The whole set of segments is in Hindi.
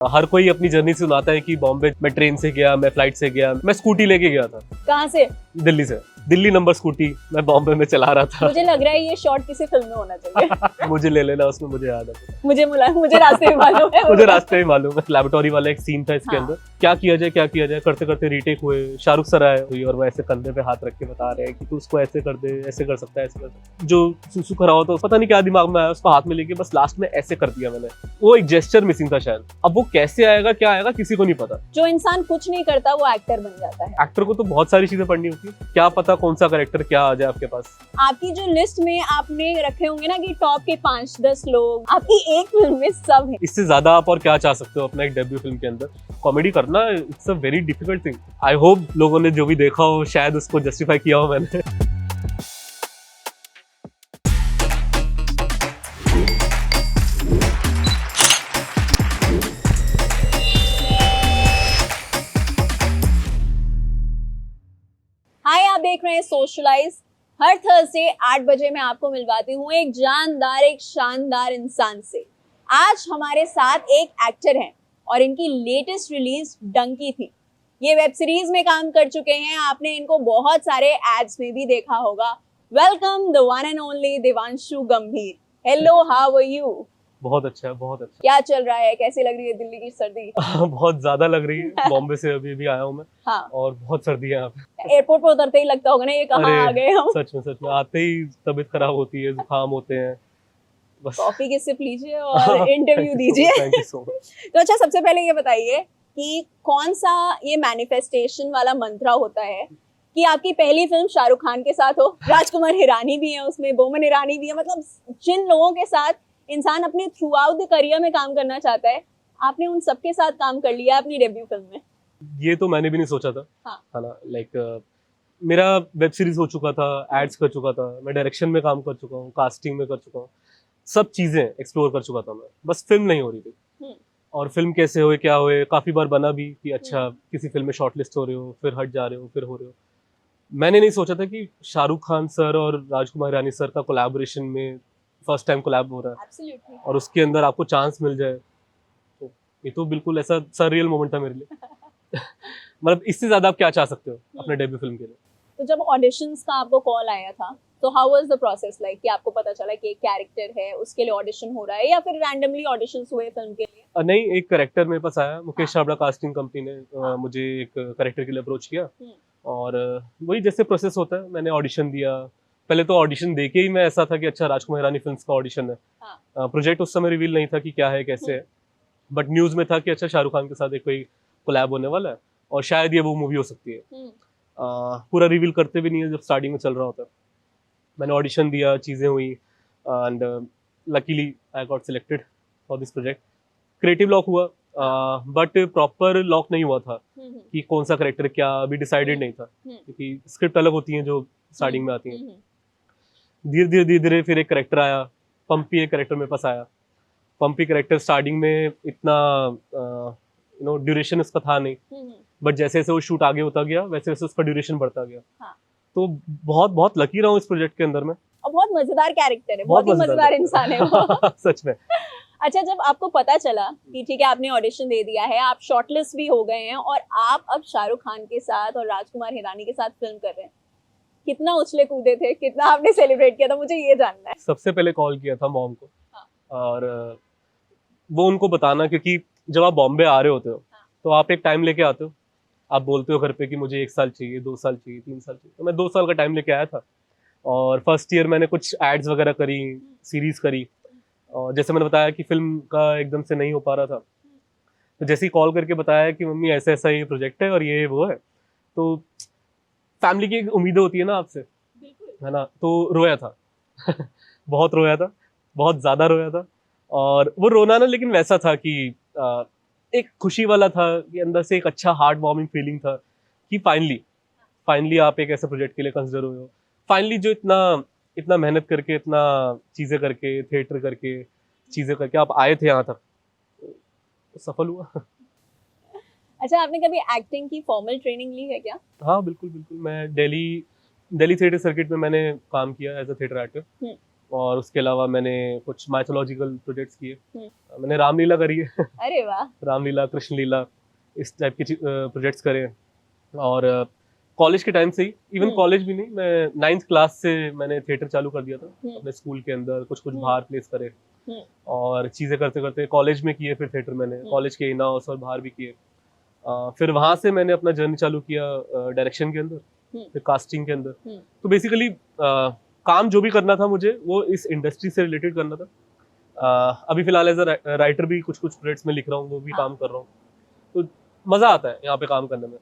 हर कोई अपनी जर्नी से सुनाता है कि बॉम्बे मैं ट्रेन से गया, मैं फ्लाइट से गया, मैं स्कूटी लेके गया था। कहाँ से? दिल्ली से। दिल्ली नंबर स्कूटी मैं बॉम्बे में चला रहा था। मुझे लग रहा है ये शॉट किसी फिल्म में होना चाहिए। मुझे ले लेना, उसमें मुझे याद है। मुझे रास्ते में मालूम है। मुझे रास्ते में मालूम है। लैबोरेटरी वाला एक सीन था इसके हाँ। अंदर, क्या किया जाए करते करते रीटेक हुए। शाहरुख सर आए हुई और वो ऐसे कंधे पे हाथ रख के बता रहे हैं कि तू उसको ऐसे कर दे, ऐसे कर सकता है, ऐसे कर सकता है। जो सुसु खड़ा हो तो पता नहीं क्या दिमाग में आया, उसको हाथ में लेके बस लास्ट में ऐसे कर दिया मैंने। वो एक जेस्चर मिसिंग था शायद। अब वो कैसे आएगा, क्या आएगा, किसी को नहीं पता। जो इंसान कुछ नहीं करता वो एक्टर बन जाता है। एक्टर को तो बहुत सारी चीजें पढ़नी होती है, क्या पता कौन सा कैरेक्टर क्या आ जाए आपके पास। आपकी जो लिस्ट में आपने रखे होंगे ना कि टॉप के 5-10 लोग, आपकी एक फिल्म में सब है। इससे ज्यादा आप और क्या चाह सकते हो अपना एक डेब्यू फिल्म के अंदर। कॉमेडी करना it's a very difficult thing. I hope लोगों ने जो भी देखा हो शायद उसको जस्टिफाई किया हो मैंने। हाय, आप देख रहे हैं सोशलाइज। हर थर्सडे 8 बजे मैं आपको मिलवाती हूँ एक जानदार, एक शानदार इंसान से। आज हमारे साथ एक एक्टर हैं और इनकी लेटेस्ट रिलीज डंकी थी। ये वेब सीरीज में काम कर चुके हैं, आपने इनको बहुत सारे एड्स में भी देखा होगा। Welcome the one and only Devanshu Gambhir. Hello, how are you? बहुत अच्छा है, बहुत अच्छा। क्या चल रहा है, कैसी लग रही है दिल्ली की सर्दी? बहुत ज्यादा लग रही है। बॉम्बे से अभी भी आया हूँ मैं। हाँ। और बहुत सर्दी है यहाँ पे। एयरपोर्ट पर उतरते ही लगता होगा ना ये कहाँ आ गए हम। सच में आते ही तबीयत खराब होती है, जुकाम होते हैं। बस कॉफी की सिप लीजिए और इंटरव्यू दीजिए। Thank you so much. तो अच्छा, सबसे पहले ये बताइए कि कौन सा ये मैनिफेस्टेशन वाला मंत्रा होता है कि आपकी पहली फिल्म शाहरुख खान के साथ हो, राजकुमार हिरानी भी है उसमें, बोमन ईरानी भी है, मतलब जिन लोगों के साथ इंसान अपने थ्रू आउट द करियर में काम करना चाहता है, आपने उन सबके साथ काम कर लिया अपनी डेब्यू फिल्म में। ये तो मैंने भी नहीं सोचा था। हाँ। है ना, लाइक मेरा वेब सीरीज हो चुका था, एड्स कर चुका था, मैं डायरेक्शन में काम कर चुका हूँ, कास्टिंग में कर चुका हूँ, सब चीजें एक्सप्लोर कर चुका था मैं। बस फिल्म नहीं हो रही थी। और फिल्म कैसे हुए, क्या हुए, काफी बार बना भी कि अच्छा किसी फिल्म में शॉर्टलिस्ट हो रहे हो, फिर हट जा रहे हो, फिर हो रहे हो। मैंने नहीं सोचा था कि शाहरुख खान सर और राजकुमार हिरानी सर का कोलैबोरेशन में फर्स्ट टाइम कोलैब हो रहा है। Absolutely. और उसके अंदर आपको चांस मिल जाए तो ये तो बिल्कुल ऐसा सररियल मोमेंट था मेरे लिए। मतलब इससे ज्यादा आप क्या चाह सकते हो अपने डेब्यू फिल्म के लिए। तो जब ऑडिशंस का आपको कॉल आया था तो how was the process like, कि आपको पता चला कि एक कैरेक्टर है उसके लिए ऑडिशन हो रहा है, या फिर रैंडमली ऑडिशंस हुए फिल्म के लिए? नहीं, एक कैरेक्टर मेरे पास आया। मुकेश छाबड़ा कास्टिंग कंपनी ने मुझे एक कैरेक्टर के लिए अप्रोच किया। और वही जैसे प्रोसेस होता है, मैंने ऑडिशन दिया। पहले तो ऑडिशन देके ही मैं ऐसा था कि अच्छा राजकुमार हिरानी फिल्म्स का ऑडिशन है। प्रोजेक्ट उस समय रिवील नहीं था कि क्या है, कैसे है, बट न्यूज में था कि अच्छा शाहरुख खान के साथ एक कोई कोलैब होने वाला है और शायद ये वो मूवी हो सकती है। पूरा रिवील करते भी नहीं है जब स्टार्टिंग में चल रहा होता है। मैंने ऑडिशन दिया, चीज़ें हुई and luckily I got selected for this project. Creative lock हुआ बट प्रॉपर लॉक नहीं हुआ था कि कौन सा कैरेक्टर क्या, अभी डिसाइडेड नहीं था क्योंकि स्क्रिप्ट अलग होती हैं जो स्टार्टिंग में आती हैं। धीरे धीरे फिर एक कैरेक्टर आया, पंपी एक कैरेक्टर मेरे पास आया। पंपी कैरेक्टर स्टार्टिंग में इतना ड्यूरेशन उसका था नहीं, बट जैसे जैसे वो शूट आगे होता गया वैसे वैसे उसका ड्यूरेशन बढ़ता गया। तो बहुत बहुत लकी रहा हूँ इस प्रोजेक्ट के अंदर में। और बहुत मजेदार कैरेक्टर है, बहुत ही मजेदार इंसान है वो। सच में। अच्छा, जब आपको पता चला कि ठीक है आपने ऑडिशन दे दिया है, आप शॉर्टलिस्ट भी हो गए हैं और आप अब शाहरुख खान के साथ और राजकुमार हिरानी के साथ फिल्म कर रहे हैं, कितना उछले कूदे थे, कितना आपने सेलिब्रेट किया था, मुझे ये जानना है। सबसे पहले कॉल किया था मॉम को। और वो उनको बताना, क्योंकि जब आप बॉम्बे आ रहे होते हो तो आप एक टाइम लेके आते हो। आप बोलते हो घर पे कि मुझे 1 साल चाहिए, 2 साल चाहिए, 3 साल चाहिए। तो मैं 2 साल का टाइम लेके आया था। और फर्स्ट ईयर मैंने कुछ एड्स वगैरह करी, सीरीज करी। और जैसे मैंने बताया कि फिल्म का एकदम से नहीं हो पा रहा था, तो जैसे ही कॉल करके बताया कि मम्मी ऐसा ऐसा ये प्रोजेक्ट है और ये वो है, तो फैमिली की एक उम्मीदें होती है ना आपसे, है ना, तो रोया था। बहुत रोया था, बहुत ज्यादा रोया था। और वो रोना ना, लेकिन वैसा था कि एक खुशी वाला था कि अंदर से एक अच्छा हार्ट वार्मिंग फीलिंग था कि फाइनली आप एक ऐसे प्रोजेक्ट के लिए कंसिडर हुए हो। फाइनली जो इतना मेहनत करके, इतना चीजें करके, थिएटर करके, चीजें करके आप आए थे यहाँ तक, तो सफल हुआ। अच्छा, आपने कभी एक्टिंग की फॉर्मल ट्रेनिंग ली है क्या? हाँ बिल्कुल बिल्कुल। मैं दिल्ली थिएटर सर्किट में मैंने काम किया एज अ थिएटर एक्टर। और उसके अलावा मैंने कुछ माइथोलॉजिकल प्रोजेक्ट्स किए। हम्म। मैंने रामलीला करी है। अरे वाह। रामलीला, कृष्ण लीला, इस टाइप की प्रोजेक्ट्स करे हैं। और कॉलेज के टाइम से ही, इवन हम्म। कॉलेज भी नहीं, मैं 9th क्लास से मैंने थिएटर चालू कर दिया था अपने स्कूल के अंदर, कुछ कुछ बाहर प्लेस करे हम्म। और चीज़ें करते करते कॉलेज में किए। फिर थिएटर मैंने कॉलेज के इन हाउस और बाहर भी किए। फिर वहाँ से मैंने अपना जर्नी चालू किया डायरेक्शन के अंदर, फिर कास्टिंग के अंदर। तो बेसिकली काम जो भी करना था मुझे वो इस इंडस्ट्री से रिलेटेड करना था। अभी फिलहाल एज अ राइटर भी कुछ कुछ प्रोजेक्ट्स में लिख रहा हूँ, वो भी काम कर रहा हूँ। तो मज़ा आता है यहाँ पे काम करने में।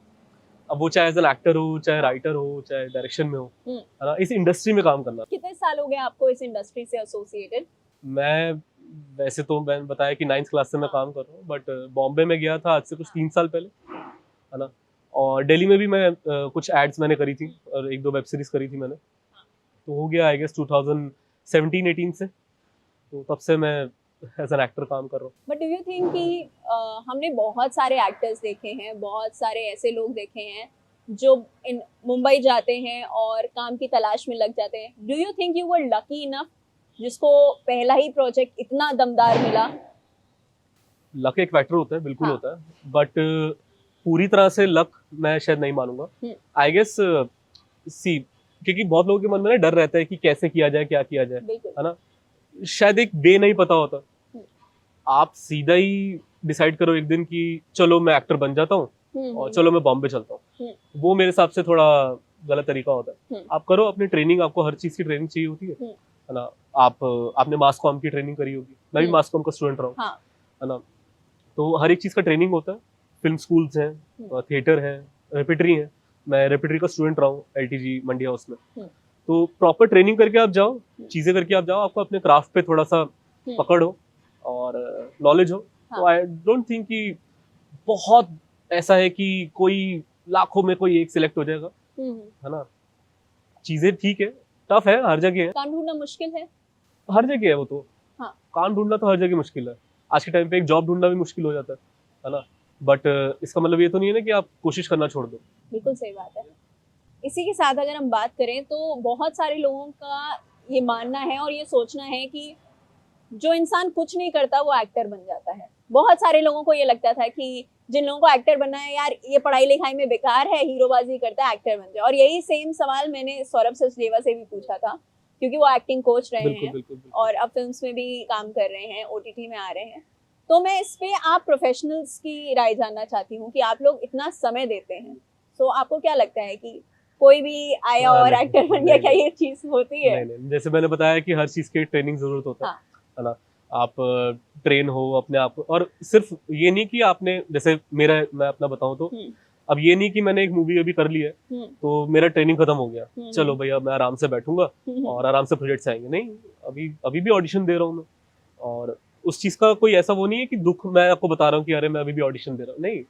अब वो चाहे एज एन एक्टर हो, चाहे राइटर हो, चाहे डायरेक्शन में हो, है ना, इस इंडस्ट्री में काम करना। कितने साल हो गए आपको इस इंडस्ट्री से एसोसिएटेड? मैं वैसे तो मैंने बताया कि 9th क्लास से मैं काम कर रहा हूँ, बट बॉम्बे में गया था आज से कुछ 3 साल पहले, है ना। और दिल्ली में भी मैं कुछ एड्स मैंने करी थी और एक दो वेब सीरीज करी थी मैंने। तो हो गया आई गेस 2017-18 से, तो तब से मैं एज एन एक्टर काम कर रहा हूँ। बट डू यू थिंक कि हमने बहुत सारे एक्टर्स देखे हैं, बहुत सारे ऐसे लोग देखे हैं जो इन मुंबई जाते हैं और काम की तलाश में लग जाते हैं। Do you think you were lucky enough जिसको पहला ही प्रोजेक्ट इतना दमदार मिला? लक एक फैक्टर होता है, बिल्कुल हाँ। होता है, बट पूरी तरह से लक मैं शायद नहीं मानूंगा। आई गेस सी, क्योंकि बहुत लोगों के मन में ना डर रहता है कि कैसे किया जाए, क्या किया जाए, बिल्कुल। है ना। शायद एक वे नहीं पता होता। आप सीधा ही डिसाइड करो एक दिन कि चलो मैं एक्टर बन जाता हूँ और चलो मैं बॉम्बे चलता हूँ, वो मेरे हिसाब से थोड़ा गलत तरीका होता है। आप करो अपनी ट्रेनिंग, आपको हर चीज की ट्रेनिंग चाहिए होती है ना। आपने मास कॉम की ट्रेनिंग करी होगी, मैं भी मास कॉम का स्टूडेंट रहा हूँ, हाँ। है ना। तो हर एक चीज का ट्रेनिंग होता है। फिल्म स्कूल्स हैं, थिएटर है, रेपिटरी है। मैं रेपिटरी का स्टूडेंट रहा हूँ LTG मंडी हाउस में। तो प्रॉपर ट्रेनिंग करके आप जाओ, चीजें करके आप जाओ, आपको अपने क्राफ्ट पे थोड़ा सा पकड़ हो और नॉलेज हो। तो आई डोंट थिंक कि बहुत ऐसा है कि कोई लाखों में कोई एक सिलेक्ट हो जाएगा, है ना। चीजें ठीक है, टफ है, हर जगह है, काम ढूंढना मुश्किल है, हर जगह है वो तो। हाँ। काम ढूंढना तो हर जगह मुश्किल है। आज के टाइम पे एक जॉब ढूंढना भी मुश्किल हो जाता है ना। बट इसका मतलब ये तो नहीं है ना कि आप कोशिश करना छोड़ दो। बिल्कुल सही बात है। इसी के साथ अगर हम बात करें तो बहुत सारे लोगों का ये मानना है और ये सोचना है कि जो इंसान कुछ नहीं करता वो एक्टर बन जाता है। बहुत सारे लोगों को ये लगता था कि जिन लोगों को एक्टर बनना है, यार ये पढ़ाई लिखाई में बेकार है, हीरोबाजी करता है, एक्टर बन जाए। और यही सेम सवाल मैंने सौरभ सचदेवा से भी पूछा था, क्योंकि वो एक्टिंग कोच रहे हैं बिल्कुल। और अब फिल्म्स में भी काम कर रहे हैं, OTT में आ रहे हैं। तो मैं इस पे आप प्रोफेशनल्स की राय जानना चाहती हूँ कि आप लोग इतना समय देते हैं, तो आपको क्या लगता है कि कोई भी आया और एक्टर बन गया, क्या ये चीज होती है? नहीं, जैसे मैंने बताया कि हर चीज की ट्रेनिंग जरूरत होता है ना। आप ट्रेन हो अपने आप को, और सिर्फ ये नहीं कि आपने, जैसे मैं अपना बताऊं तो अब ये नहीं कि मैंने एक मूवी अभी कर ली है तो मेरा ट्रेनिंग खत्म हो गया, चलो भैया मैं आराम से बैठूंगा और आराम से प्रोजेक्ट्स आएंगे। नहीं, अभी भी ऑडिशन दे रहा हूँ मैं, और उस चीज का कोई ऐसा वो नहीं है कि दुख मैं आपको बता रहा हूँ कि अरे मैं अभी भी ऑडिशन दे रहा हूँ। नहीं,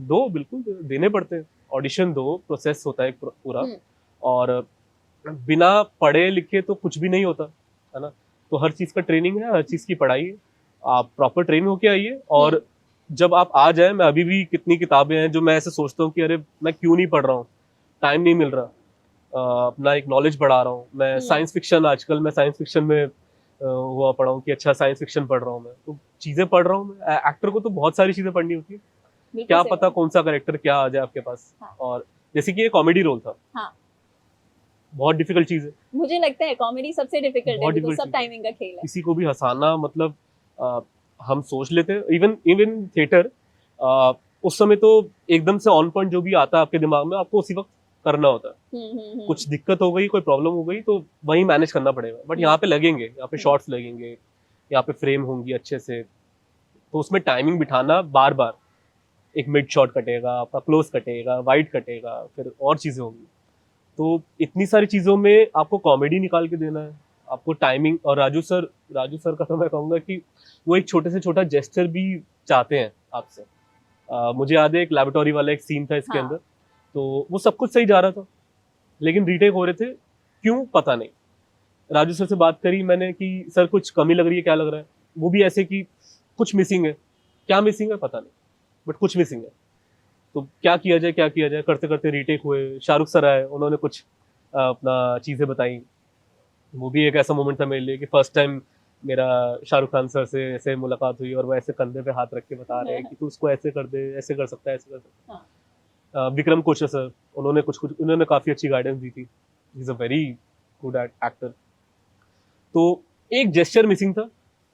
दो, बिल्कुल देने पड़ते हैं ऑडिशन, दो प्रोसेस होता है पूरा। और बिना पढ़े लिखे तो कुछ भी नहीं होता, है ना। तो हर चीज का ट्रेनिंग है, हर चीज की पढ़ाई है। आप प्रॉपर ट्रेन होके आइए, और जब आप आ जाए, मैं अभी भी कितनी किताबें हैं जो मैं ऐसे सोचता हूँ कि अरे मैं क्यों नहीं पढ़ रहा हूँ, टाइम नहीं मिल रहा। अपना एक नॉलेज बढ़ा रहा हूँ मैं। साइंस फिक्शन, आजकल मैं साइंस फिक्शन में हुआ पढ़ा हूँ कि अच्छा साइंस फिक्शन पढ़ रहा हूँ मैं, तो चीजें पढ़ रहा हूँ मैं। एक्टर को तो बहुत सारी चीजें पढ़नी होती है, क्या पता कौन सा कैरेक्टर क्या आ जाए आपके पास। और जैसे कि ये कॉमेडी रोल था, बहुत डिफिकल्ट चीज है। मुझे लगता है कॉमेडी सबसे डिफिकल्ट है, तो सब टाइमिंग का खेल है। किसी को भी हंसाना, मतलब हम सोच लेते हैं, इवन थिएटर उस समय तो एकदम से ऑन पॉइंट जो भी आता है आपके दिमाग में, आपको उसी वक्त करना होता है। कुछ दिक्कत हो गई, कोई प्रॉब्लम हो गई, तो वही मैनेज करना पड़ेगा। बट यहाँ पे लगेंगे, यहाँ पे शॉर्ट्स लगेंगे, यहाँ पे फ्रेम होंगी अच्छे से, तो उसमें टाइमिंग बिठाना, बार बार एक मिड शॉट कटेगा, आपका क्लोज कटेगा, वाइड कटेगा, फिर और चीजें होंगी। तो इतनी सारी चीजों में आपको कॉमेडी निकाल के देना है, आपको टाइमिंग। और राजू सर का तो मैं कहूंगा कि वो एक छोटे से छोटा जेस्चर भी चाहते हैं आपसे। मुझे याद है एक लैबोरेटरी वाला एक सीन था इसके अंदर, तो वो सब कुछ सही जा रहा था, लेकिन रीटेक हो रहे थे, क्यों पता नहीं। राजू सर से बात करी मैंने कि सर कुछ कमी लग रही है, क्या लग रहा है। वो भी ऐसे कि कुछ मिसिंग है, क्या मिसिंग है पता नहीं, बट कुछ मिसिंग है। तो क्या किया जाए, करते करते रीटेक हुए। शाहरुख सर आए, उन्होंने कुछ अपना चीजें बताई, वो भी एक ऐसा मोमेंट था मेरे लिए कि फर्स्ट टाइम मेरा शाहरुख खान सर से ऐसे मुलाकात हुई और वो ऐसे कंधे पे हाथ रख के बता रहे हैं कि तू उसको ऐसे कर दे, ऐसे कर सकता है, ऐसे कर सकता है। विक्रम कोचर सर, उन्होंने काफी अच्छी गाइडेंस दी थी। He is a very good actor. तो एक जेस्चर मिसिंग था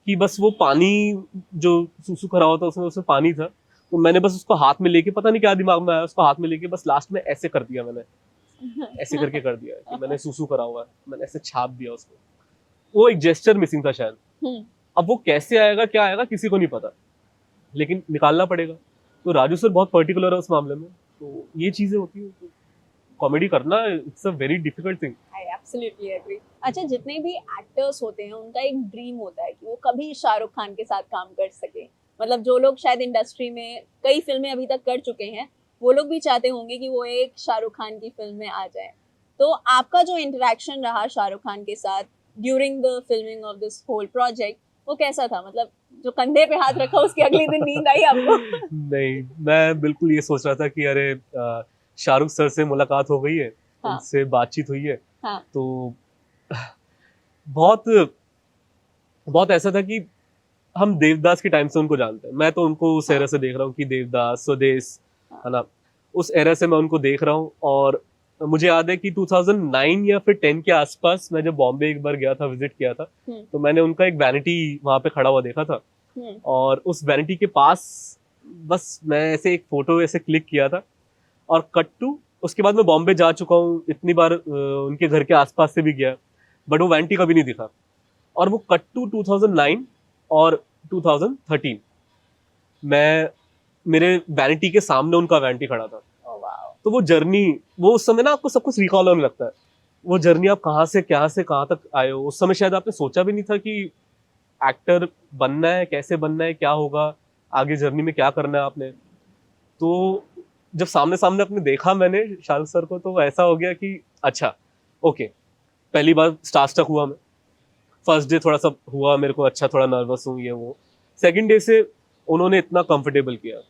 कि बस वो पानी जो सूसू करा हुआ था उसमें पानी था, तो मैंने बस उसको हाथ में लेके, पता नहीं क्या दिमाग में आया, उसको हाथ में लेके बस लास्ट में ऐसे कर दिया मैंने, ऐसे करके कर दिया कि मैंने सूसू करा हुआ है, मैंने ऐसे छाप दिया उसको। वो एक जेस्चर मिसिंग था शायद। अब वो कैसे आएगा क्या आएगा किसी को नहीं पता, लेकिन निकालना पड़ेगा। तो राजू सर बहुत पर्टिकुलर है उस मामले में, तो ये चीजें होती है। तो कॉमेडी करना it's a very difficult thing. I absolutely agree. अच्छा, जितने भी एक्टर्स होते हैं उनका एक ड्रीम होता है कि वो कभी शाहरुख खान के साथ काम कर सके। मतलब जो लोग शायद इंडस्ट्री में कई फिल्में अभी तक कर चुके हैं, वो लोग भी चाहते होंगे कि वो एक शाहरुख खान की फिल्म में आ जाए। तो आपका जो इंटरेक्शन रहा शाहरुख खान के साथ during the filming of this whole project, वो कैसा था? मतलब जो कंधे पे हाथ रखा उसके अगले दिन नींद आई आपको? नहीं, मैं बिल्कुल ये सोच रहा था कि अरे शाहरुख सर से मुलाकात हो गई है, हाँ। उनसे बातचीत हुई है। हाँ। तो बहुत बहुत ऐसा था कि हम देवदास के टाइम से उनको जानते हैं। मैं तो उनको उस एरा से देख रहा हूँ कि देवदास, स्वदेश, है ना, उस एरा से मैं उनको देख रहा हूँ। और मुझे याद है कि 2009 या फिर 10 के आसपास मैं जब बॉम्बे एक बार गया था, विजिट किया था, तो मैंने उनका एक वैनिटी वहां पे खड़ा हुआ देखा था। और उस वैनिटी के पास बस मैं ऐसे एक फोटो ऐसे क्लिक किया था और कट टू, उसके बाद मैं बॉम्बे जा चुका हूँ इतनी बार, उनके घर के आसपास से भी गया, बट वो वैनिटी कभी नहीं दिखा। और वो कट टू 2009 और 2013 मैं मेरे वैनिटी के सामने उनका वैनिटी खड़ा था। तो वो जर्नी, वो उस समय ना आपको सब कुछ रिकॉल होने लगता है। वो जर्नी आप कहाँ से कहाँ तक आए हो, उस समय शायद आपने सोचा भी नहीं था कि एक्टर बनना है, कैसे बनना है, क्या होगा आगे जर्नी में, क्या करना है आपने। तो जब सामने सामने अपने देखा मैंने शाहरुख सर को, तो ऐसा हो गया कि अच्छा ओके। पहली बार स्टारस्ट्रक हुआ मैं, फर्स्ट डे थोड़ा सा हुआ मेरे को अच्छा, थोड़ा नर्वस हूँ ये वो। सेकंड डे से उन्होंने इतना कंफर्टेबल किया,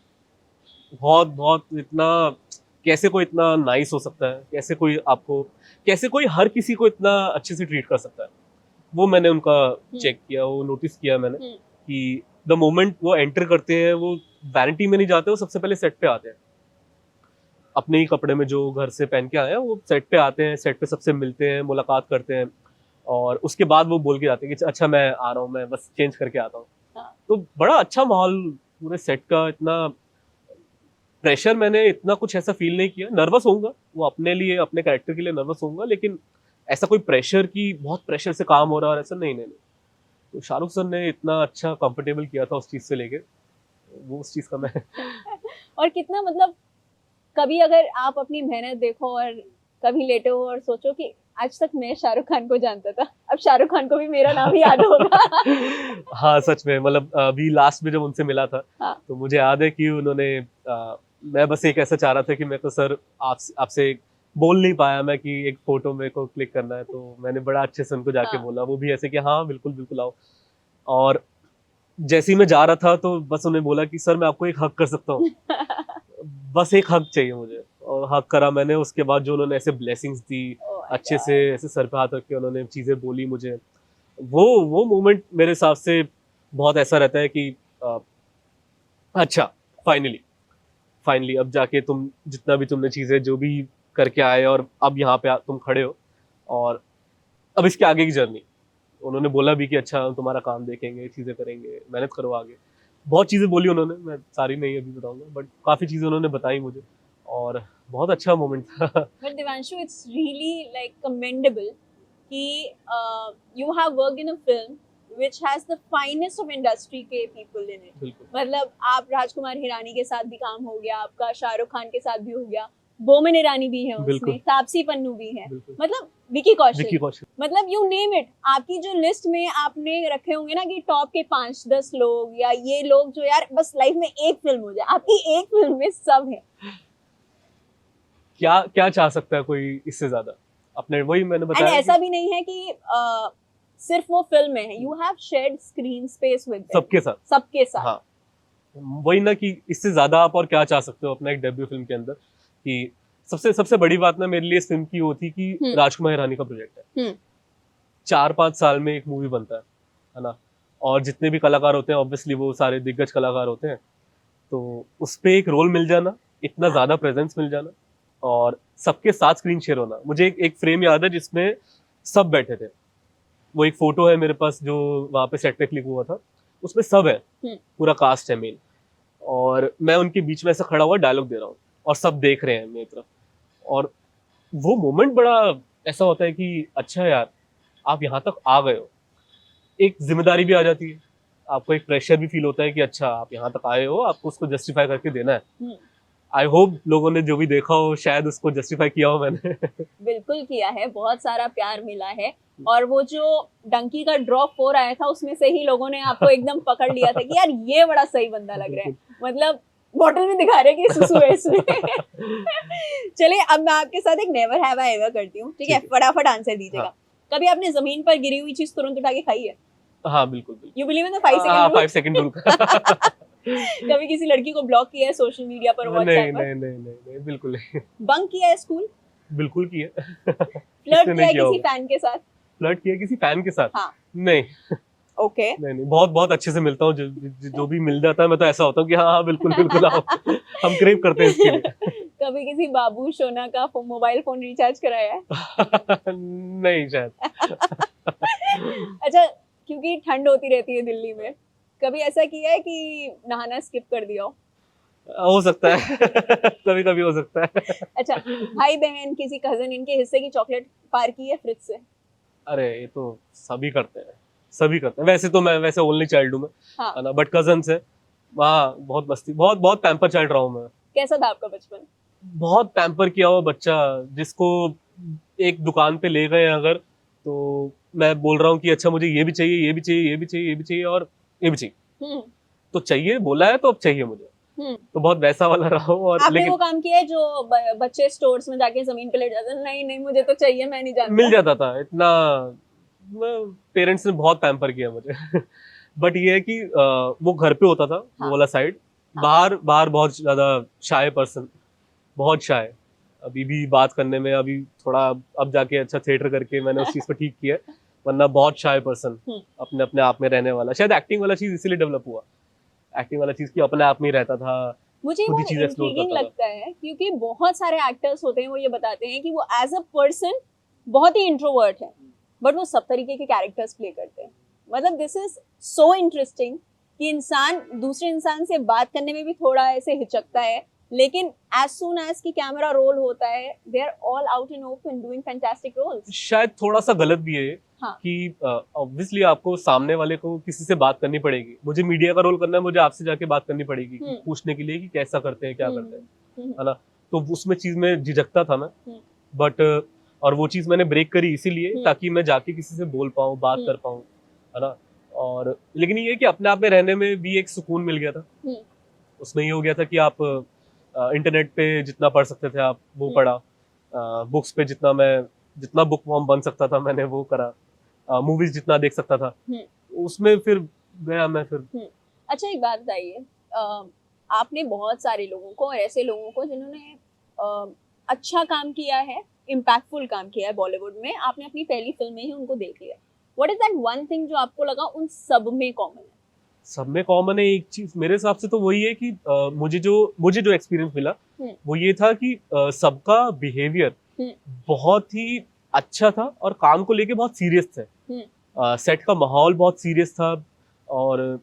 बहुत बहुत, इतना कैसे कोई इतना नाइस हो सकता है, कैसे कोई हर किसी को इतना अच्छे से ट्रीट कर सकता है, वो मैंने उनका चेक किया, वो नोटिस किया मैंने कि द मोमेंट वो एंटर करते हैं, वो वैनिटी में नहीं जाते, वो सबसे पहले सेट पे आते हैं अपने ही कपड़े में जो घर से पहन के आए हैं, वो सेट पे आते हैं, सेट पे सबसे मिलते हैं, मुलाकात करते हैं, और उसके बाद वो बोल के जाते हैं कि अच्छा मैं आ रहा हूँ, मैं बस चेंज करके आता हूँ। तो बड़ा अच्छा माहौल पूरे सेट का, इतना प्रेशर मैंने इतना कुछ ऐसा फील नहीं किया। नर्वस होऊंगा, वो अपने लिए, अपने कैरेक्टर के लिए नर्वस होऊंगा, लेकिन ऐसा कोई प्रेशर की बहुत प्रेशर से काम हो रहा है और ऐसा नहीं। तो शाहरुख सर ने इतना अच्छा कंफर्टेबल किया था उस चीज से लेके, वो उस चीज का मैं और कितना, मतलब कभी अगर आप अपनी मेहनत देखो और कभी लेटे हो और सोचो कि आज तक मैं शाहरुख खान को जानता था, अब शाहरुख खान को भी मेरा नाम याद होगा। हाँ सच में, मतलब अभी लास्ट में जब उनसे मिला था, हाँ। तो मुझे याद है कि उन्होंने मैं बस एक ऐसा चाह रहा था कि मैं तो सर आपसे बोल नहीं पाया मैं कि एक फोटो मेरे को क्लिक करना है, तो मैंने बड़ा अच्छे से उनको जाके बोला, वो भी ऐसे कि हाँ बिल्कुल बिल्कुल आओ। और जैसे ही मैं जा रहा था तो बस उन्हें बोला कि सर मैं आपको एक हक कर सकता हूँ, बस एक हक चाहिए मुझे, और हक करा मैंने। उसके बाद जो उन्होंने ऐसे ब्लेसिंग्स दी, अच्छे से ऐसे सर पे हाथ रख के उन्होंने चीजें बोली मुझे, वो मोमेंट मेरे हिसाब से बहुत ऐसा रहता है कि अच्छा फाइनली अब जाके तुम जितना भी तुमने चीजें जो भी करके आए और अब यहाँ पे तुम खड़े हो, और अब इसके आगे की जर्नी। उन्होंने बोला भी कि अच्छा तुम्हारा काम देखेंगे, चीजें करेंगे, मेहनत करो आगे। बहुत चीजें बोली उन्होंने, मैं सारी नहीं अभी बताऊंगा, बट काफी चीजें उन्होंने बताई मुझे, और बहुत अच्छा मोमेंट था। But Divanshu, it's really like commendable कि you have worked in a film which has the finest of industry के people in it. बिल्कुल। मतलब आप राजकुमार हिरानी के साथ भी काम हो गया आपका, शाहरुख खान के साथ भी हो गया, बोमन ईरानी भी है उसमें, तापसी पन्नू भी है, मतलब विकी कौशल, मतलब यू नेम इट। आपकी जो लिस्ट में आपने रखे होंगे ना कि टॉप के 5-10 लोग या ये लोग जो यार बस लाइफ में एक फिल्म हो जाए, आपकी एक फिल्म में सब है। क्या चाह सकता है कोई इससे ज्यादा अपने, वही मैंने बताया। ऐसा भी नहीं है कि सिर्फ वो फिल्म में है, you have shared screen space with सबके साथ। हाँ, वही ना कि इससे ज्यादा आप और क्या चाह सकते हो अपना एक डेब्यू फिल्म के अंदर। कि सबसे बड़ी बात ना मेरे लिए इस फिल्म की वो थी कि राजकुमार हिरानी का प्रोजेक्ट है, 4-5 साल में एक मूवी बनता है ना। और जितने भी कलाकार होते हैं ऑब्वियसली वो सारे दिग्गज कलाकार होते हैं, तो उस पे एक रोल मिल जाना, इतना ज्यादा प्रेजेंस मिल जाना और सबके साथ स्क्रीन शेयर होना। मुझे एक फ्रेम याद है जिसमें सब बैठे थे, वो एक फोटो है मेरे पास जो वहां पे सेट पे क्लिक हुआ था, उसमें सब है, पूरा कास्ट है मेन, और मैं उनके बीच में ऐसा खड़ा हुआ डायलॉग दे रहा हूँ और सब देख रहे हैं मेरी तरफ। और वो मोमेंट बड़ा ऐसा होता है कि अच्छा यार आप यहाँ तक आ गए हो, एक जिम्मेदारी भी आ जाती है, आपको एक प्रेशर भी फील होता है कि अच्छा आप यहाँ तक आए हो, आपको उसको जस्टिफाई करके देना है। आई होप लोगों ने जो भी देखा हो शायद उसको जस्टिफाई किया हो मैंने। बिल्कुल किया है, बहुत सारा प्यार मिला है। और वो जो डंकी का ड्रॉप 4 आया था उसमें से ही लोगों ने आपको एकदम पकड़ लिया था कि यार ये बड़ा सही बंदा लग रहा है, मतलब बॉटल में दिखा रहे हैं कि सुसु है इसमें। चलिए अब मैं आपके साथ एक नेवर हैव आई एवर करती हूँ, ठीक है? फटाफट आंसर दीजिएगा। हाँ। कभी आपने जमीन पर गिरी हुई चीज तुरंत उठा के खाई है? हाँ बिल्कुल बिल्कुल। You believe in the 5 second हाँ रूल? 5 second rule. कभी किसी लड़की को ब्लॉक किया है सोशल मीडिया पर, व्हाट्सएप पर? नहीं बिल्कुल नहीं। बंक किया है स्कूल? बिल्कुल किया। फ्लर्ट किया है किसी फैन के साथ? फ्लर्ट किया किसी फैन के साथ? हाँ। नहीं। ओके। नहीं बहुत अच्छे से मिलता हूँ, जो भी मिल जाता है मैं तो ऐसा होता हूँ कि हाँ बिल्कुल आओ। हम क्रेव करते हैं इसके लिए। कभी किसी बाबू सोना का मोबाइल फोन रिचार्ज कराया है? नहीं शायद। अच्छा, क्योंकि ठंड होती रहती है दिल्ली में, कभी ऐसा किया है कि नहाना स्किप कर दिया हो सकता है। कभी कभी हो सकता है। अच्छा, भाई बहन किसी कजन इनके हिस्से की चॉकलेट पार की है फ्रिज से? अरे ये तो सभी करते हैं। वैसे तो मैं वैसे ओनली चाइल्ड हूँ मैं, हाँ। है ना, बट कजन है वहाँ बहुत मस्ती, बहुत पैम्पर चाइल्ड रहा हूँ मैं। कैसा था आपका बचपन? बहुत पैम्पर किया हुआ बच्चा, जिसको एक दुकान पे ले गए अगर तो मैं बोल रहा हूँ कि अच्छा मुझे ये भी चाहिए, ये भी चाहिए, ये भी चाहिए, ये भी चाहिए और ये भी चाहिए, तो चाहिए बोला है तो अब चाहिए मुझे, तो बहुत वैसा वाला रहा हूँ। और आपने लेकिन वो काम किया है जो बच्चे स्टोर्स में जाके जमीन पे लेट जाते हैं, नहीं मुझे तो चाहिए, मैं नहीं जानता? मिल जाता था इतना, पेरेंट्स ने बहुत पैम्पर किया मुझे। बट ये है कि वो घर पे होता था, हाँ। वो वाला साइड, बाहर बहुत ज्यादा शाय पर्सन, बहुत शाय। अभी भी बात करने में अभी थोड़ा अब जाके अच्छा थिएटर करके मैंने उस चीज को ठीक किया, वरना बहुत शाय पर्सन, अपने आप में रहने वाला। शायद एक्टिंग वाला चीज इसीलिए डेवलप हुआ, एक्टिंग वाला चीज की अपने आप में ही रहता था। मुझे बहुत इंट्रिगिंग लगता है क्योंकि बहुत सारे एक्टर्स होते हैं वो ये बताते हैं कि वो एज अ पर्सन बहुत ही इंट्रोवर्ट है, बट वो सब तरीके के कैरेक्टर्स प्ले करते हैं। मतलब दिस इज सो इंटरेस्टिंग कि इंसान दूसरे इंसान से बात करने में भी थोड़ा ऐसे हिचकता है, लेकिन एज सून एज की कैमरा रोल होता है they are all out in open doing fantastic roles. शायद थोड़ा सा गलत भी है, हाँ। कि ऑब्वियसली आपको सामने वाले को किसी से बात करनी पड़ेगी। मुझे मीडिया का रोल करना है, मुझे आपसे जाके बात करनी पड़ेगी पूछने के लिए कि कैसा करते हैं, क्या करते हैं, है ना। तो उसमें चीज में झिझकता था मैं, बट और वो चीज मैंने ब्रेक करी इसीलिए ताकि मैं जाके किसी से बोल पाऊँ, बात कर पाऊँ, है ना। और लेकिन ये कि अपने आप में रहने में भी एक सुकून मिल गया था। उसमें ये हो गया था कि आप इंटरनेट पे जितना पढ़ सकते थे आप वो पढ़ा, बुक्स पे जितना बुक फॉर्म बन सकता था मैंने वो करा, मूवीज जितना देख सकता था उसमें फिर गया मैं फिर। अच्छा एक बात बताइए, आपने बहुत सारे लोगों को और ऐसे लोगों को जिन्होंने अच्छा काम किया है, इम्पैक्टफुल काम किया है बॉलीवुड में, आपने अपनी पहली फिल्म में ही उनको देख लिया, what is that one thing जो आपको लगा उन सब में कॉमन है? सब में कॉमन है एक चीज मेरे हिसाब से तो वही है कि मुझे जो एक्सपीरियंस मिला वो ये था कि सबका बिहेवियर बहुत ही अच्छा था और काम को लेके बहुत सीरियस थे। सेट का माहौल बहुत सीरियस था और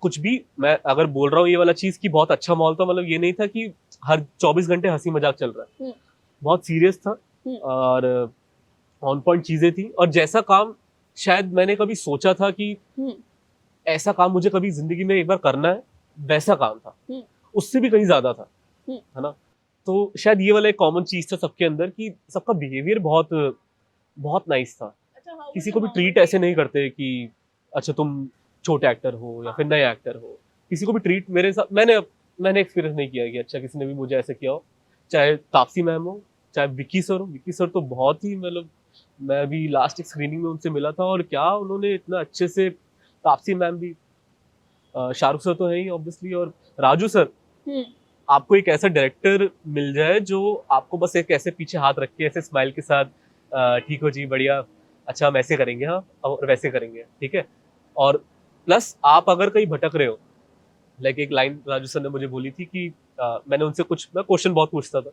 कुछ भी मैं अगर बोल रहा हूँ ये वाला चीज की बहुत अच्छा माहौल था, मतलब ये नहीं था कि हर 24 घंटे हंसी मजाक चल रहा है, बहुत सीरियस था और ऑन पॉइंट चीजें थी। और जैसा काम शायद मैंने कभी सोचा था कि ऐसा काम मुझे कभी जिंदगी में एक बार करना है, वैसा काम था, उससे भी कहीं ज्यादा था, है ना। तो शायद ये वाला एक कॉमन चीज था सबके अंदर कि सबका बिहेवियर बहुत नाइस था। किसी को भी ट्रीट ऐसे नहीं करते कि अच्छा तुम छोटे एक्टर हो या फिर नए एक्टर हो, किसी को भी ट्रीट मेरे साथ मैंने एक्सपीरियंस नहीं किया कि अच्छा किसी ने भी मुझे ऐसे किया हो, चाहे तापसी मैम हो चाहे विक्की सर हो। विक्की सर तो बहुत ही, मतलब मैं अभी लास्ट एक स्क्रीनिंग में उनसे मिला था और क्या उन्होंने इतना अच्छे से, तापसी मैम भी, शाहरुख सर तो है ही ऑब्वियसली, और राजू सर, आपको एक ऐसा डायरेक्टर मिल जाए जो आपको बस एक ऐसे पीछे हाथ रख के ऐसे स्माइल के साथ ठीक हो जी बढ़िया, अच्छा हम ऐसे करेंगे, हाँ और वैसे करेंगे, ठीक है। और प्लस आप अगर कहीं भटक रहे हो, लाइक एक लाइन राजू सर ने मुझे बोली थी कि मैंने उनसे कुछ, मैं क्वेश्चन बहुत पूछता था,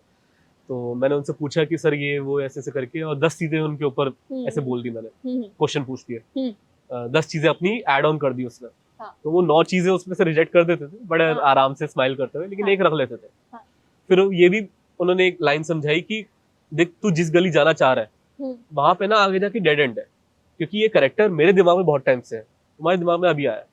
तो मैंने उनसे पूछा कि सर ये वो ऐसे ऐसे करके, और 10 चीजें उनके ऊपर ऐसे बोल दी मैंने, क्वेश्चन पूछ दिए, 10 चीजें अपनी ऐड ऑन कर दी उसने। हाँ। तो वो 9 चीजें उसमें से रिजेक्ट कर देते थे बड़े हाँ। आराम से स्माइल करते हुए, लेकिन हाँ। एक रख लेते थे। हाँ। फिर ये भी उन्होंने एक लाइन समझाई कि देख तू जिस गली जाना चाह रहा है वहां पे ना आगे जाके डेड एंड है, क्योंकि ये करेक्टर मेरे दिमाग में बहुत टाइम से है, तुम्हारे दिमाग में अभी आया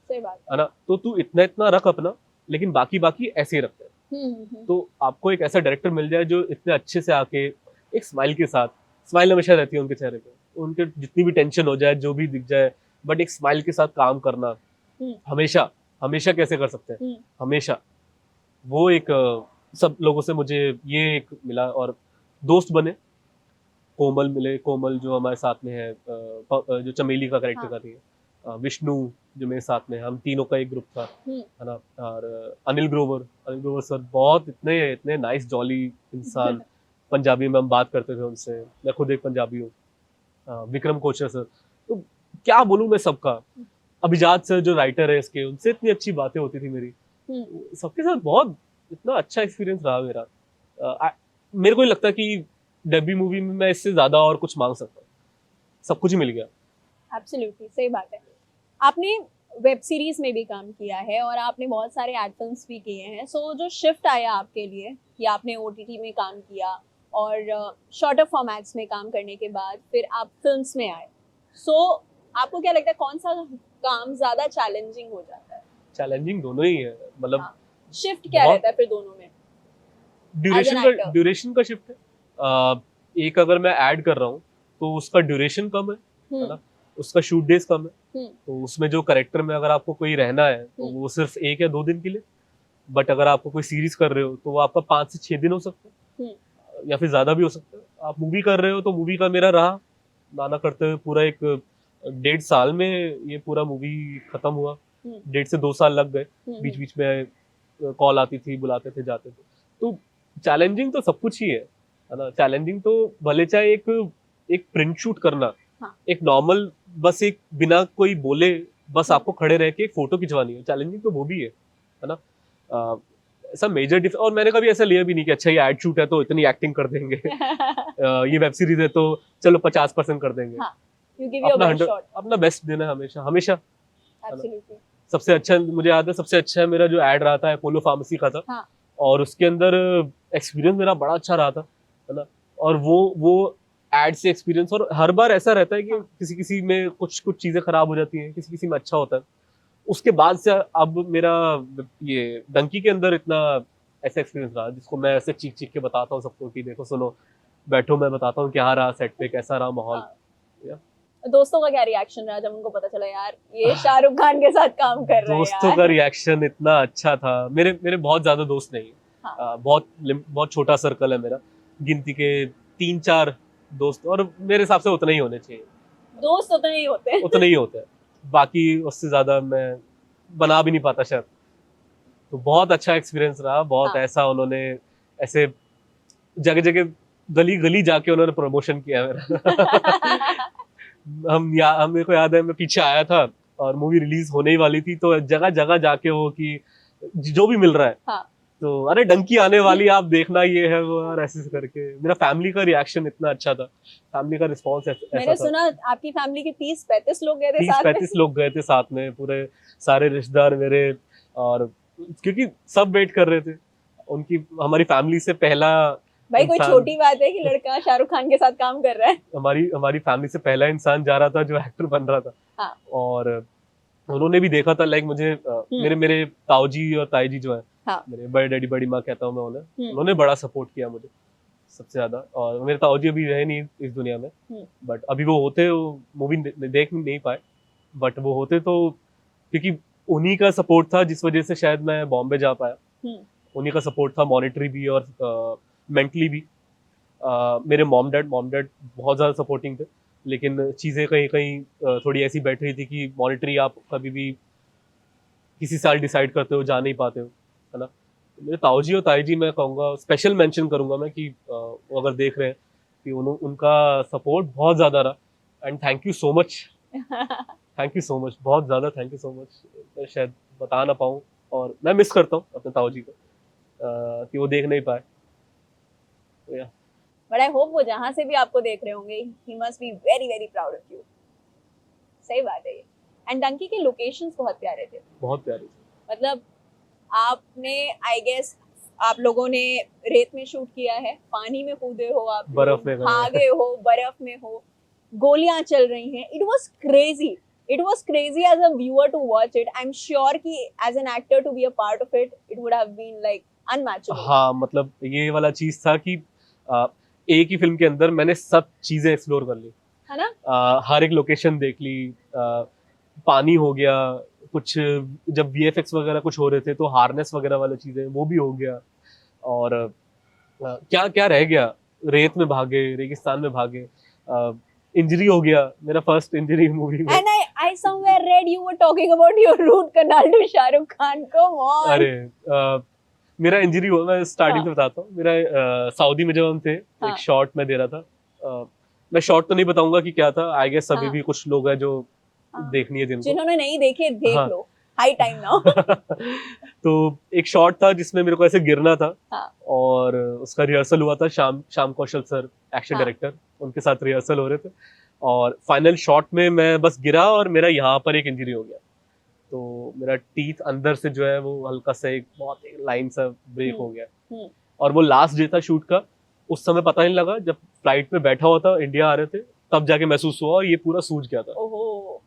सही बात है ना, तो तू इतना इतना रख अपना, लेकिन बाकी बाकी ऐसे ही रखते हैं। तो आपको एक ऐसा डायरेक्टर मिल जाए जो इतने अच्छे से आके एक स्माइल के साथ, स्माइल हमेशा रहती है उनके चेहरे पे, उनके जितनी भी टेंशन हो जाए, जो भी दिख जाए, बट एक स्माइल के साथ काम करना हमेशा, हमेशा कैसे कर सकते हैं, हमेशा वो एक सब लोगों से मुझे ये एक मिला। और दोस्त बने, कोमल मिले, कोमल जो हमारे साथ में है, जो चमेली का कैरेक्टर कर रही है, विष्णु जो मेरे साथ में है, हम तीनों का एक ग्रुप था, है ना। और अनिल ग्रोवर सर बहुत इतने इतने नाइस जॉली इंसान, पंजाबी में हम बात करते थे उनसे, मैं खुद एक पंजाबी हूँ। विक्रम कोचर सर, तो क्या बोलूं मैं सबका, अभिजात सर जो राइटर है इसके, उनसे इतनी अच्छी बातें होती थी मेरी, सबके साथ बहुत इतना अच्छा एक्सपीरियंस रहा मेरा। मेरे को नहीं लगता कि डेब्यू मूवी में मैं इससे ज्यादा और कुछ मांग सकता, सब कुछ ही मिल गया। एब्सोल्युटली सही बात है। आपने वेब सीरीज में भी काम किया है और आपने बहुत सारे एड फिल्म्स भी किए हैं, सो जो शिफ्ट आया आपके लिए कि आपने ओटीटी में काम किया और शॉर्टर फॉर्मेट्स में काम करने के बाद फिर आप फिल्म्स में आए, सो आपको क्या लगता है कौन सा काम ज्यादा चैलेंजिंग हो जाता है? चैलेंजिंग दोनों ही है, मतलब शिफ्ट क्या रहता है फिर दोनों में? ड्यूरेशन का शिफ्ट है। एक अगर मैं ऐड कर रहा हूँ तो उसका ड्यूरेशन कम है ना, उसका शूट डेज कम है, तो उसमें जो करेक्टर में अगर आपको कोई रहना है तो वो सिर्फ 1 या 2 दिन के लिए, बट अगर आपको कोई सीरीज कर रहे हो तो वो आपका 5 से 6 दिन हो सकता है, या फिर ज्यादा भी हो सकता है। आप मूवी कर रहे हो तो मूवी का मेरा रहा नाना करते हुए पूरा एक 1.5 साल में ये पूरा मूवी खत्म हुआ, 1.5 से 2 साल लग गए, बीच बीच में कॉल आती थी, बुलाते थे, जाते थे। तो चैलेंजिंग तो सब कुछ ही है ना। चैलेंजिंग तो भले चाहे एक प्रिंट शूट करना, एक नॉर्मल बस एक बिना कोई बोले बस आपको खड़े रह के एक फोटो खिंचवानी है, चैलेंजिंग तो वो भी है ना। ऐसा मेजर और मैंने कभी ऐसा लिया भी नहीं कि अच्छा ये एड शूट है तो इतनी एक्टिंग कर देंगे ये वेब सीरीज है तो चलो 50% कर देंगे। अपना बेस्ट देना है हमेशा हमेशा। सबसे अच्छा मुझे याद है, सबसे अच्छा मेरा जो एड रहा था अपोलो फार्मेसी का था, और उसके अंदर एक्सपीरियंस मेरा बड़ा अच्छा रहा था, है ना। और वो एड से एक्सपीरियंस, और हर बार ऐसा रहता है कि किसी किसी में कुछ चीजें खराब हो जाती हैं, किसी किसी में अच्छा होता है। उसके बाद से अब मेरा ये डंकी के अंदर इतना ऐसा एक्सपीरियंस रहा जिसको मैं ऐसे चीख चीख के बताता हूँ सबको कि देखो सुनो बैठो, मैं बताता हूँ क्या रहा सेट पे, कैसा रहा माहौल। दोस्तों का क्या रिएक्शन रहा जब उनको पता चला यार ये शाहरुख खान के साथ काम कर रहे हैं? दोस्तों का रिएक्शन इतना अच्छा था। मेरे बहुत ज्यादा दोस्त नहीं है, बहुत छोटा सर्कल है मेरा, गिनती के 3-4 दोस्त, और मेरे हिसाब से उतना ही होने चाहिए। दोस्त उतने ही होते हैं उतने ही होते हैं, बाकी उससे ज्यादा मैं बना भी नहीं पाता शायद। तो बहुत अच्छा एक्सपीरियंस रहा, बहुत ऐसा उन्होंने ऐसे जगह जगह गली गली जाके उन्होंने प्रमोशन किया मेरा मेरे को याद है मैं पीछे आया था और मूवी रिलीज होने ही वाली थी, तो जगह जगह जाके वो कि जो भी मिल रहा है तो अरे डंकी आने वाली आप देखना ये है वो, और ऐसे करके मेरा फैमिली का रिएक्शन इतना अच्छा था, फैमिली का रिस्पांस ऐसा मैंने सुना आपकी फैमिली के 30-35 लोग गए थे साथ में। 30-35 लोग गए थे साथ में, पूरे सारे रिश्तेदार मेरे, और क्योंकि सब वेट कर रहे थे उनकी, हमारी फैमिली से पहला भाई कोई छोटी बात है कि लड़का शाहरुख खान के साथ काम कर रहा है। हमारी फैमिली से पहला इंसान जा रहा था जो एक्टर बन रहा था। और उन्होंने भी देखा था, लाइक मुझे मेरे ताऊजी और ताई जी जो है, मेरे बड़े डैडी बड़ी माँ कहता हूँ मैं उन्होंने बड़ा सपोर्ट किया मुझे सबसे ज्यादा। और मेरे ताऊजी अभी रहे नहीं इस दुनिया में, बट अभी वो होते मूवी देख नहीं पाए, बट वो होते तो, क्योंकि उन्हीं का सपोर्ट था जिस वजह से शायद मैं बॉम्बे जा पाया, उन्हीं का सपोर्ट था मॉनेटरी भी और मेंटली भी। मेरे मॉम डैड बहुत ज़्यादा सपोर्टिंग थे, लेकिन चीज़ें कहीं कहीं थोड़ी ऐसी बैठ रही थी कि मॉनेटरी आप कभी भी किसी साल डिसाइड करते हो, जा नहीं पाते हो, है ना। मेरे ताऊजी और ताई जी मैं कहूँगा, स्पेशल मेंशन करूँगा मैं कि वो अगर देख रहे हैं कि उनका सपोर्ट बहुत ज़्यादा रहा, and thank you so much, thank you so much, बहुत ज़्यादा थैंक यू सो मच। मैं शायद बता ना पाऊँ, और मैं मिस करता हूँ अपने ताऊ जी को कि वो देख नहीं पाए। तो या बट आई होप वो जहां से भी आपको देख रहे होंगे, he must be very very proud of you. सही बात है ये। एंड डंकी के लोकेशंस बहुत प्यारे थे, बहुत प्यारी थी। मतलब आपने आई गेस आप लोगों ने रेत में शूट किया है, पानी में कूदे हो आप लोग, बर्फ में गए। भागे हो, बर्फ में हो, गोलियां चल रही हैं। It was crazy, it was crazy as a viewer to watch it. I am sure कि as an actor to be a part of it, it would have been like unmatchable. हाँ, मतलब ये वाला चीज था कि एक ही फिल्म के अंदर मैंने सब चीजें एक्सप्लोर कर ली, है ना? हर एक लोकेशन देख ली। पानी हो गया, कुछ जब वीएफएक्स वगैरह कुछ हो रहे थे तो हार्नेस वगैरह वाली चीजें वो भी हो गया। और क्या क्या रह गया, रेत में भागे, रेगिस्तान में भागे, इंजरी हो गया, मेरा फर्स्ट इंजरी मूवी में। And I somewhere read you were talking about your root canal to Shahrukh Khan. Come on. अरे मेरा इंजरी हुआ, मैं स्टार्टिंग से बताता हूँ। मेरा सऊदी में जब हम थे, हाँ. एक शॉट में दे रहा था। मैं शॉट तो नहीं बताऊंगा कि क्या था, आई गेस अभी हाँ. भी कुछ लोग हैं जो हाँ. देखनी है जिनको। जिन्होंने नहीं देखे देख हाँ. लो, हाई टाइम नाउ। तो एक शॉट था जिसमें मेरे को ऐसे गिरना था। हाँ. और उसका रिहर्सल हुआ था, श्याम कौशल सर एक्शन हाँ. डायरेक्टर, उनके साथ रिहर्सल हो रहे थे। और फाइनल शॉट में मैं बस गिरा और मेरा यहाँ पर एक इंजरी हो गया। तो मेरा टीथ अंदर से जो है वो हल्का सा एक बहुत एक लाइन सा ब्रेक हो गया। और वो लास्ट डे था शूट का, उस समय पता नहीं लगा, जब फ्लाइट में बैठा हुआ था, इंडिया आ रहे थे, तब जाके महसूस हुआ और ये पूरा सूज गया था। ओहो।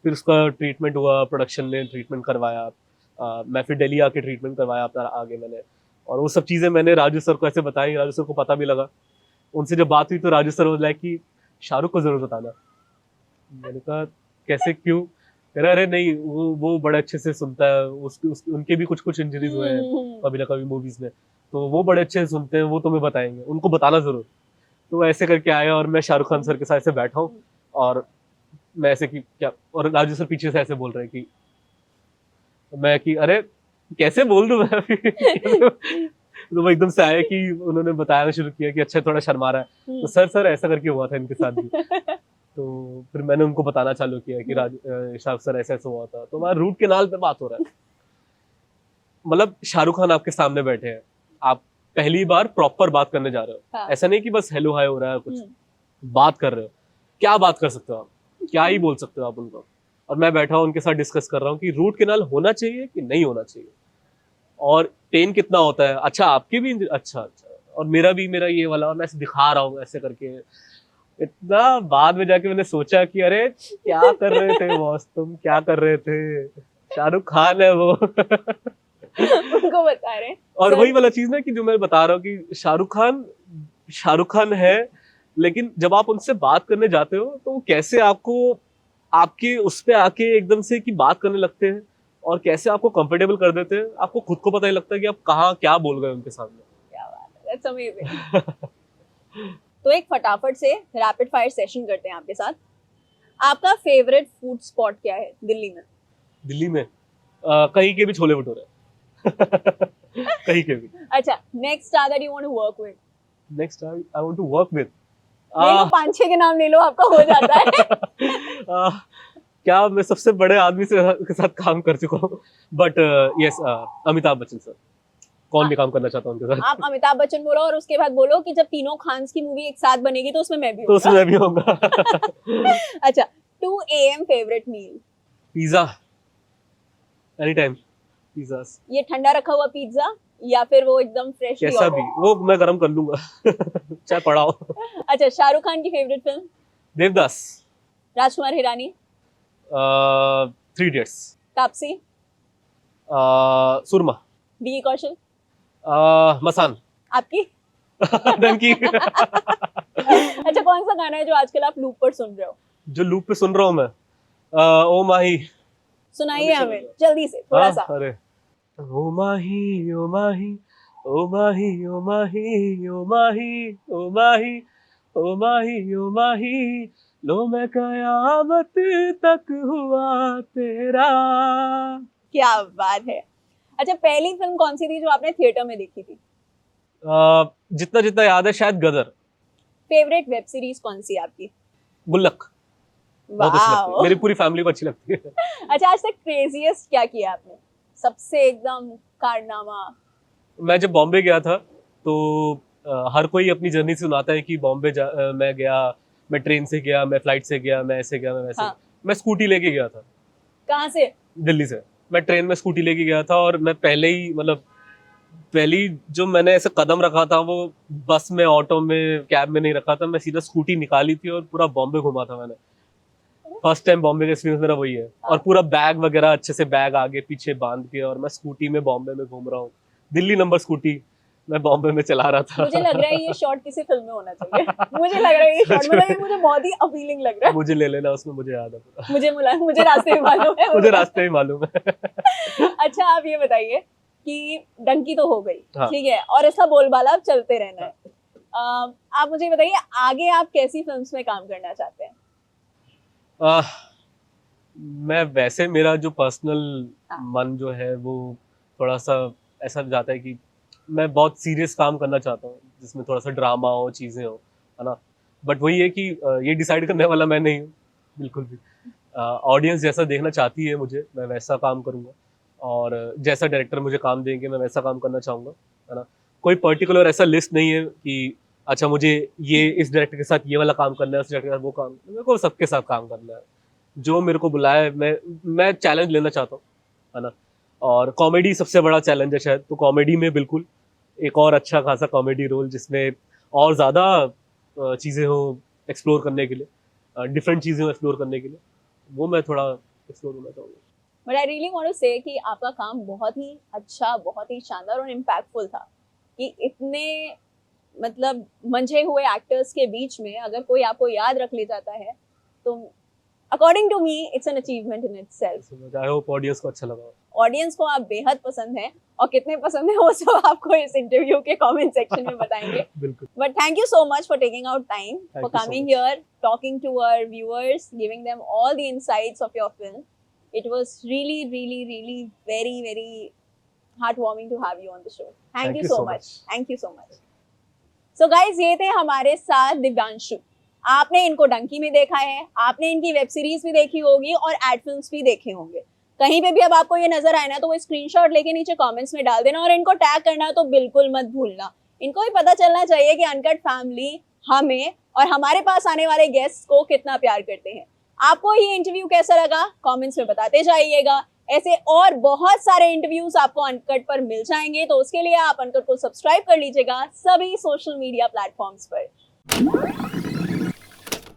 फिर उसका ट्रीटमेंट हुआ, प्रोडक्शन ने ट्रीटमेंट करवाया। मैं फिर दिल्ली आके ट्रीटमेंट करवाया अपना आगे मैंने। और वो सब चीज़ें मैंने राजू सर को ऐसे बताई, राजू सर को पता भी लगा। उनसे जब बात हुई तो राजू सर बोला कि शाहरुख को जरूर बताना। मैंने कहा कैसे, क्यों? कह रहा अरे नहीं, वो बड़े अच्छे से सुनता है, उनके भी कुछ इंजरीज हुए हैं कभी ना कभी मूवीज में, तो वो बड़े अच्छे से सुनते हैं, वो तुम्हें बताएंगे, उनको बताना जरूर। तो ऐसे करके आया और मैं शाहरुख खान सर के साथ ऐसे बैठा हूँ और मैं ऐसे कि क्या, और राजू सर पीछे से ऐसे बोल रहे हैं कि मैं कि अरे कैसे बोल दूं मैं अभी। तो वो एकदम से आए कि उन्होंने बताना शुरू किया कि अच्छा थोड़ा शर्मा रहा है, तो सर ऐसा करके हुआ था इनके साथ भी। तो फिर मैंने उनको बताना चालू किया कि शाहरुख सर ऐसा ऐसा हुआ था। तो वहाँ रूट केनाल पे बात हो रहा है, मतलब शाहरुख खान आपके सामने बैठे हैं, आप पहली बार प्रॉपर बात करने जा रहे हो। हाँ. ऐसा नहीं कि बस हेलो हाय हो रहा है, कुछ बात कर रहे हो। क्या बात कर सकते हो आप, क्या ही बोल सकते हो आप उनको। और मैं बैठा हूँ उनके साथ डिस्कस कर रहा हूँ कि रूट केनाल होना चाहिए कि नहीं होना चाहिए, और पेन कितना होता है। अच्छा आपके भी, अच्छा और मेरा ये वाला, और मैं ऐसे दिखा रहा हूँ ऐसे करके। इतना बाद में जाके मैंने सोचा कि अरे क्या कर रहे थे बॉस, तुम क्या कर रहे थे, शाहरुख खान है वो। उनको बता रहे हैं। और वही वाला चीज ना कि जो मैं बता रहा हूँ कि शाहरुख खान है, लेकिन जब आप उनसे बात करने जाते हो तो वो कैसे आपको आपके उस पे आके एकदम से कि बात करने लगते हैं, और कैसे आपको कंफर्टेबल कर देते हैं, आपको खुद को पता ही लगता है कि आप कहाँ क्या बोल गए उनके सामने। क्या बात है, दैट्स अमेजिंग। तो एक फटाफट से रैपिड फायर सेशन करते हैं आपके साथ। आपका फेवरेट फूड स्पॉट क्या है दिल्ली में? दिल्ली में कहीं के भी छोले भटूरे। कहीं के भी। अच्छा, next star that you want to work with? Next I want to work with, ले लो 5-6 के नाम ले लो, आपका हो जाता है। क्या मैं सबसे बड़े आदमी के साथ काम कर चुका हूँ, but yes Amitabh Bachchan sir. कौन भी काम करना चाहता हूँ उनके साथ। आप अमिताभ बच्चन बोलो और उसके बाद बोलो कि जब तीनों खान्स की मूवी एक साथ बनेगी तो उसमें मैं भी तो उसमें मैं भी होऊंगा। अच्छा, 2 AM favourite meal? Pizza, any time pizza. ये ठंडा रखा हुआ पिज्जा या फिर वो एकदम फ्रेश? कैसा भी, वो मैं गरम कर लूंगा। चाहे पड़ा हो। अच्छा, शाहरुख खान की favourite film? Devdas. Rajkumar Hirani? 3 Idiots। Taapsee? सुरमा। डी कौशल? मसान। आपकी? डंकी। अच्छा, कौन सा गाना है जो आजकल आप लूप पर सुन रहे हो? जो लूप पे सुन रहा हूँ मैं, ओ माही। सुनाइए हमें जल्दी से थोड़ा सा। अरे ओ माही ओ माही ओ माही ओ माही ओ माही ओ माही ओ माही ओ माही, लो मैं कयामत तक हुआ तेरा। क्या बात है। अच्छा, पहली फिल्म कौन सी थी जो आपने थिएटर में देखी थी? जितना जितना याद है शायद गदर। फेवरेट वेब सीरीज कौन सी है आपकी? गुल्लक। बहुत अच्छी लगती वाह। है, मेरी पूरी फैमिली को अच्छी लगती है। अच्छा, आज तक क्रेजीएस्ट क्या किया आपने, सबसे एकदम कारनामा? मैं जब बॉम्बे गया था तो हर कोई अपनी जर्नी सुनाता है कि मैं गया, मैं ट्रेन से गया, मैं फ्लाइट से गया, मैं ऐसे गया, मैं वैसे हाँ। मैं स्कूटी लेके गया था कहाँ से? दिल्ली से। मैं ट्रेन में स्कूटी लेके गया था और मैं पहले ही मतलब पहली जो मैंने ऐसे कदम रखा था वो बस में, ऑटो में, कैब में नहीं रखा था, मैं सीधा स्कूटी निकाली थी और पूरा बॉम्बे घुमा था मैंने। फर्स्ट टाइम बॉम्बे का एक्सपीरियंस मेरा वही है। और पूरा बैग वगैरह अच्छे से, बैग आगे पीछे बांध के, और मैं स्कूटी में बॉम्बे में घूम रहा हूँ, दिल्ली नंबर स्कूटी मैं बॉम्बे में चला रहा था। मुझे लग रहा है ये शॉट किसी फिल्म में होना चाहिए। मुझे लग रहा है ये शॉट, मतलब ये मुझे बहुत ही अपीलिंग लग रहा है। मुझे ले लेना उसमें, मुझे याद है पूरा। मुझे रास्ते भी मालूम है। मुझे रास्ते ही मालूम है। अच्छा, आप ये बताइए कि डंकी तो हो गई, हाँ। ठीक है, और इसका बोलबाला अब चलते रहना है। आप मुझे बताइए आगे आप कैसी फिल्म्स में काम करना चाहते हैं? आह, मैं वैसे, मेरा जो पर्सनल हाँ। मन जो है वो थोड़ा सा ऐसा जाता है कि मैं बहुत सीरियस काम करना चाहता हूँ जिसमें थोड़ा सा ड्रामा हो, चीज़ें हो, है ना। बट वही है कि ये डिसाइड करने वाला मैं नहीं हूँ बिल्कुल भी। ऑडियंस जैसा देखना चाहती है मुझे, मैं वैसा काम करूँगा, और जैसा डायरेक्टर मुझे काम देंगे मैं वैसा काम करना चाहूँगा, है ना। कोई पर्टिकुलर ऐसा लिस्ट नहीं है कि अच्छा मुझे ये इस डायरेक्टर के साथ ये वाला काम करना है, उस डायरेक्टर के साथ वो काम, मेरे को सबके साथ काम करना है। जो मेरे को बुलाया है, मैं चैलेंज लेना चाहता हूँ, है ना। और कॉमेडी सबसे बड़ा चैलेंज है शायद, तो कॉमेडी में बिल्कुल एक और अच्छा खासा कॉमेडी रोल जिसमें और ज़्यादा चीज़ें हो एक्सप्लोर करने के लिए, डिफरेंट चीज़ें हो एक्सप्लोर करने के लिए, वो मैं थोड़ा एक्सप्लोर करना चाहूँगा। But I really want to say कि आपका काम बहुत ही अच्छा, बहुत ही शानदार और इम्पैक्टफुल था कि इतने मतलब मंझे हुए एक्टर्स के बीच में अगर कोई आपको याद रख ले जाता है तो according to me it's an achievement in itself. I hope audience को अच्छा लगा। ऑडियंस को आप बेहद पसंद है, और कितने पसंद है वो सब आपको इस इंटरव्यू के कमेंट सेक्शन में बताएंगे। बिल्कुल। But thank you so much for taking out time, Thank for you so coming much. here, talking to our viewers, giving them all the insights of your film. It was really, really, really very, very heartwarming to have you on the show. Thank you so much. Thank you so much. So guys, ये थे हमारे साथ दिव्यांशु। आपने इनको डंकी में देखा है, आपने इनकी वेब सीरीज भी देखी होगी और एड फिल्म्स भी देखे होंगे। कहीं पे भी अब आपको ये नजर आए ना तो वो स्क्रीनशॉट लेके नीचे कमेंट्स में डाल देना, और इनको टैग करना तो बिल्कुल मत भूलना। इनको भी पता चलना चाहिए कि अनकट फैमिली हमें और हमारे पास आने वाले गेस्ट को कितना प्यार करते हैं। आपको ये इंटरव्यू कैसा लगा कमेंट्स में बताते जाइएगा। ऐसे और बहुत सारे इंटरव्यूज आपको अनकट पर मिल जाएंगे, तो उसके लिए आप अनकट को सब्सक्राइब कर लीजिएगा सभी सोशल मीडिया प्लेटफॉर्म्स पर।